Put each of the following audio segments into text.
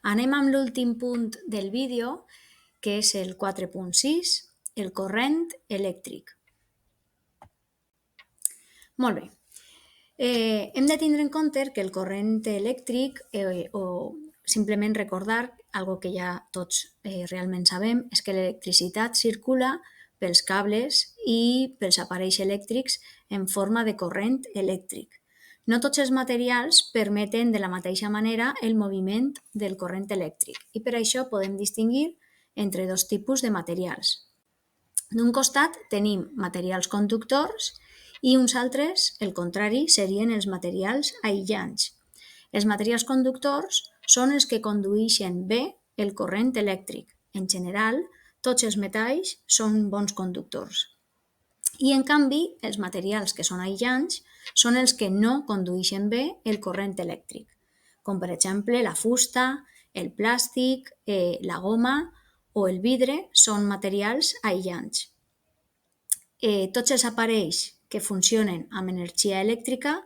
Anem amb l'últim punt del vídeo, que és el 4.6, el corrent elèctric. Molt bé. Hem de tindre en compte que el corrent elèctric, o simplement recordar algo que ja tots realment sabem, és que l'electricitat circula pels cables i pels aparells elèctrics en forma de corrent elèctric. No tots els materials permeten de la mateixa manera el moviment del corrent elèctric i per això podem distingir entre dos tipus de materials. D'un costat tenim materials conductors i uns altres, el contrari, serien els materials aïllants. Els materials conductors són els que condueixen bé el corrent elèctric. En general, tots els metalls són bons conductors. I, en canvi, els materials que són aïllants són els que no condueixen bé el corrent elèctric, com per exemple la fusta, el plàstic, la goma o el vidre són materials aïllants. Tots els aparells que funcionen amb energia elèctrica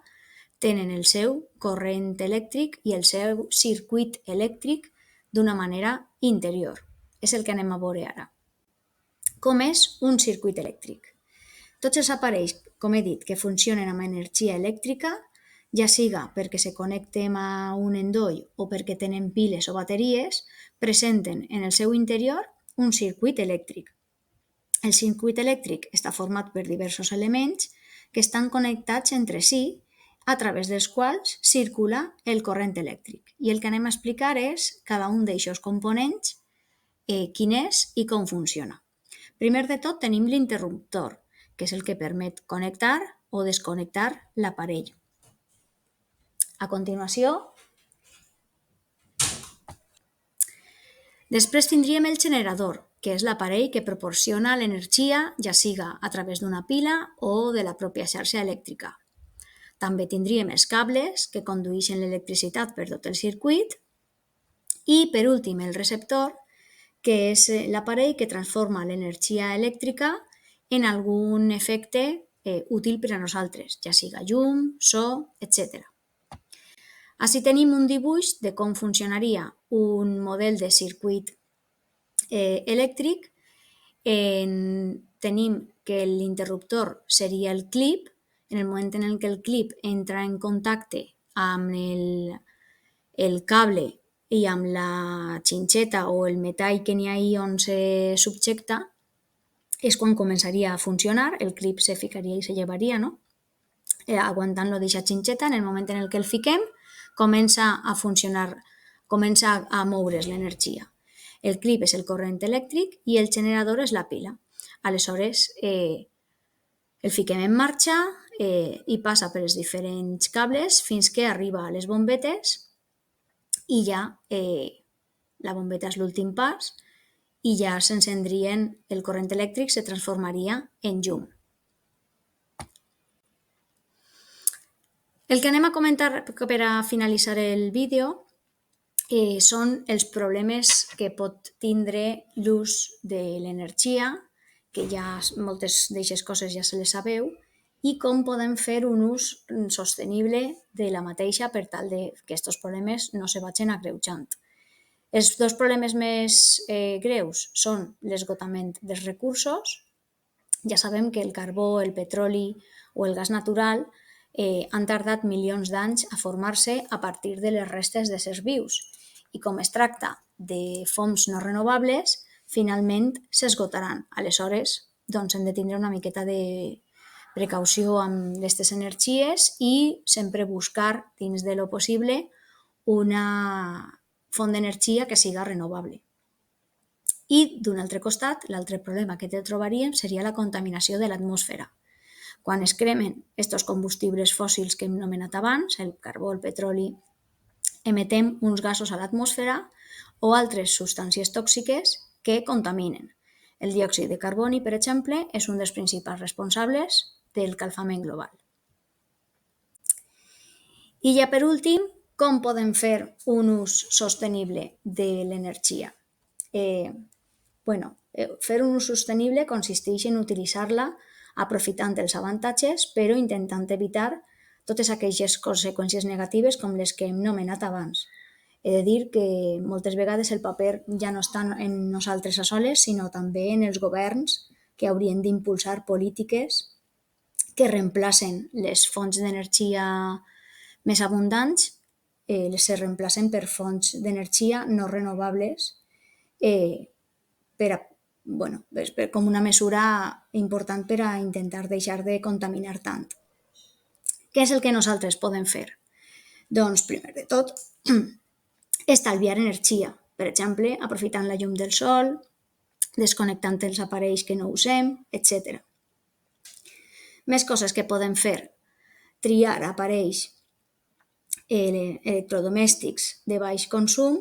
tenen el seu corrent elèctric i el seu circuit elèctric d'una manera interior. És el que anem a veure ara. Com és un circuit elèctric? Tots els aparells, com he dit, que funcionen amb energia elèctrica, ja siga perquè se connecten a un endoll o perquè tenen piles o bateries, presenten en el seu interior un circuit elèctric. El circuit elèctric està format per diversos elements que estan connectats entre si a través dels quals circula el corrent elèctric. I el que anem a explicar és cada un d'aquests components, quin és i com funciona. Primer de tot tenim l'interruptor, que és el que permet connectar o desconnectar l'aparell. A continuació, després tindríem el generador, que és l'aparell que proporciona l'energia, ja siga a través d'una pila o de la pròpia xarxa elèctrica. També tindríem els cables que condueixen l'electricitat per tot el circuit i, per últim, el receptor, que és l'aparell que transforma l'energia elèctrica en algun efecte útil per a nosaltres, ja siga llum, so, etc. Així tenim un dibuix de com funcionaria un model de circuit elèctric. Tenim que l'interruptor seria el clip. En el moment en què el clip entra en contacte amb el cable i amb la xinxeta o el metall que n'hi ha ahí on se subjecta, és quan començaria a funcionar, el clip se ficaria i se llevaria, no? Aguantant-lo d'aquesta xinxeta, en el moment en què el fiquem, comença a funcionar, comença a moure's l'energia. El clip és el corrent elèctric i el generador és la pila. Aleshores, el fiquem en marxa i passa per els diferents cables fins que arriba a les bombetes i ja la bombeta és l'últim pas i ja s'encendrien, el corrent elèctric se transformaria en llum. El que anem a comentar per a finalitzar el vídeo són els problemes que pot tindre l'ús de l'energia, que ja moltes d'aquestes coses ja se les sabeu, i com podem fer un ús sostenible de la mateixa per tal que aquests problemes no se vagin agreujant. Els dos problemes més greus són l'esgotament dels recursos. Ja sabem que el carbó, el petroli o el gas natural han tardat milions d'anys a formar-se a partir de les restes d'éssers vius i com es tracta de fonts no renovables, finalment s'esgotaran. Aleshores, doncs hem de tindre una miqueta de precaució amb aquestes energies i sempre buscar, dins de lo possible, una font d'energia que siga renovable. I, d'un altre costat, l'altre problema que trobaríem seria la contaminació de l'atmosfera. Quan es cremen aquests combustibles fòssils que hem anomenat abans, el carbó, el petroli, emetem uns gasos a l'atmosfera o altres substàncies tòxiques que contaminen. El diòxid de carboni, per exemple, és un dels principals responsables del calfament global. I ja per últim, com podem fer un ús sostenible de l'energia? Fer un ús sostenible consisteix en utilitzar-la aprofitant els avantatges, però intentant evitar totes aquelles conseqüències negatives com les que hem anomenat abans. He de dir que moltes vegades el paper ja no està en nosaltres a soles, sinó també en els governs que haurien d'impulsar polítiques que reemplacen les fonts d'energia més abundants, les se reemplacen per fonts d'energia no renovables per a, com una mesura important per a intentar deixar de contaminar tant. Què és el que nosaltres podem fer? Doncs, primer de tot, estalviar energia, per exemple, aprofitant la llum del sol, desconnectant els aparells que no usem, etc. Més coses que podem fer: triar aparells electrodomèstics de baix consum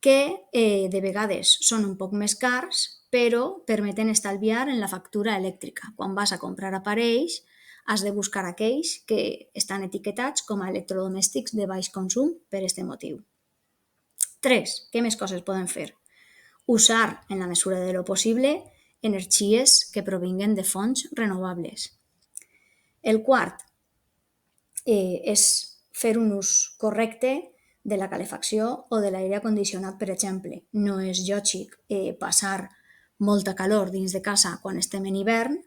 que de vegades són un poc més cars, però permeten estalviar en la factura elèctrica. Quan vas a comprar aparells, has de buscar aquells que estan etiquetats com a electrodomèstics de baix consum per aquest motiu. 3. Què més coses podem fer? Usar, en la mesura de lo possible, energies que provinguen de fonts renovables. El quart és fer un ús correcte de la calefacció o de l'aire condicionat, per exemple. No és lògic passar molta calor dins de casa quan estem en hivern,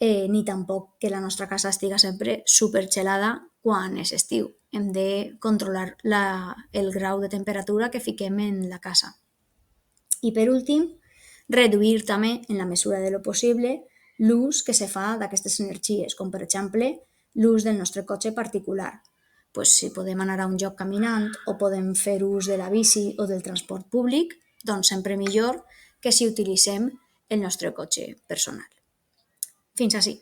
ni tampoc que la nostra casa estiga sempre supergelada quan és estiu. Hem de controlar el grau de temperatura que fiquem en la casa. I per últim, reduir també, en la mesura de lo possible, l'ús que se fa d'aquestes energies, com per exemple l'ús del nostre cotxe particular. Si podem anar a un lloc caminant o podem fer ús de la bici o del transport públic, doncs sempre millor que si utilitzem el nostre cotxe personal. Fins ací.